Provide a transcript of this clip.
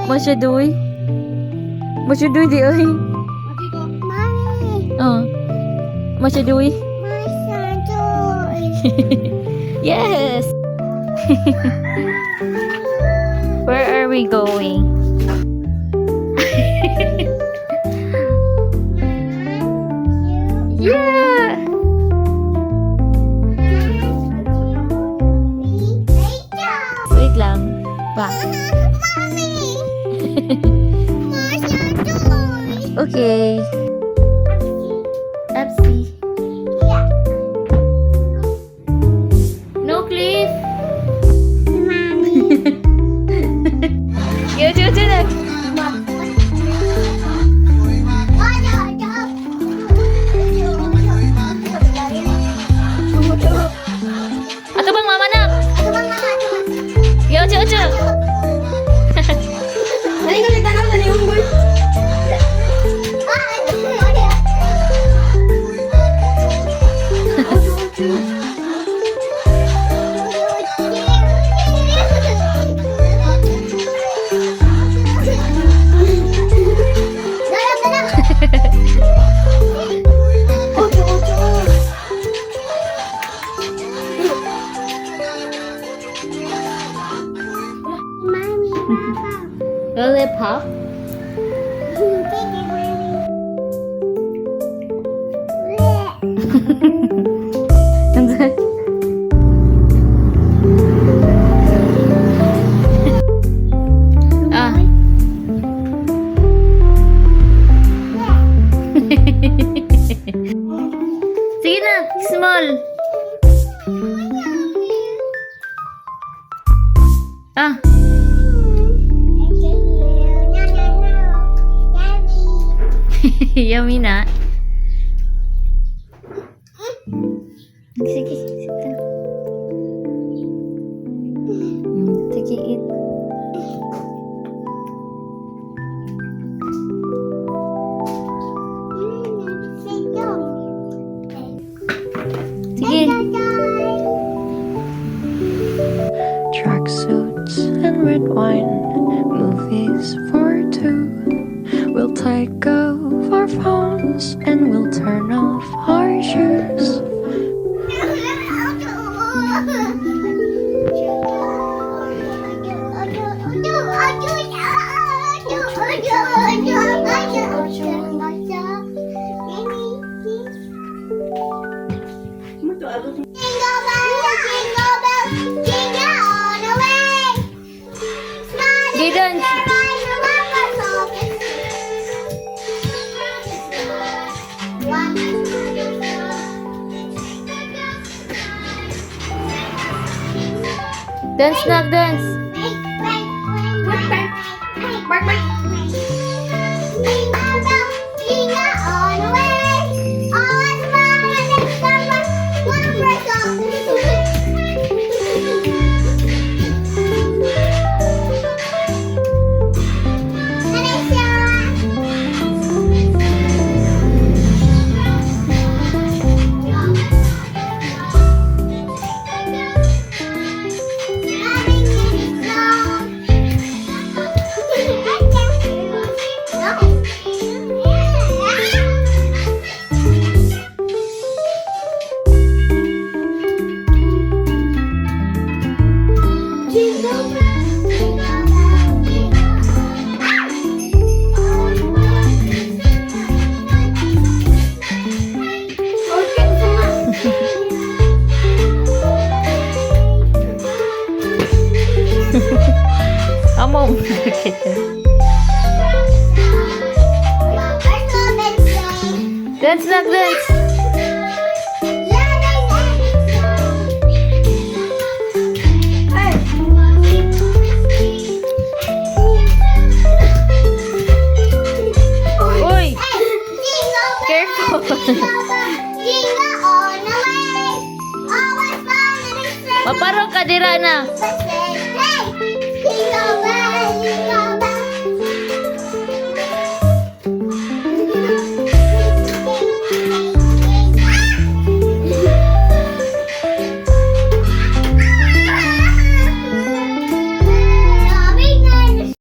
Masyadoy. Masyadoy di ay. Mommy. Oh. Masyadoy. Masyadoy. Yes. Where are we going? Yeah. Wait lang. Pa. Okay. Upsi. No cliff. Yo, na. Ato bang mama nak? Yo, Yo. Dali ka nagtanong sa niyong boy. Lollipop? Ah. Sige na, small. Ah. Yummy na. Sige, sige. Sige, eat. Sige. Tracksuits and red wine, movies for two. We'll take off our phones and we'll turn off our shoes. Didn't. Dance na, dance. Amo. Dance na, dance. Uy! Careful. Maparo ka dira na.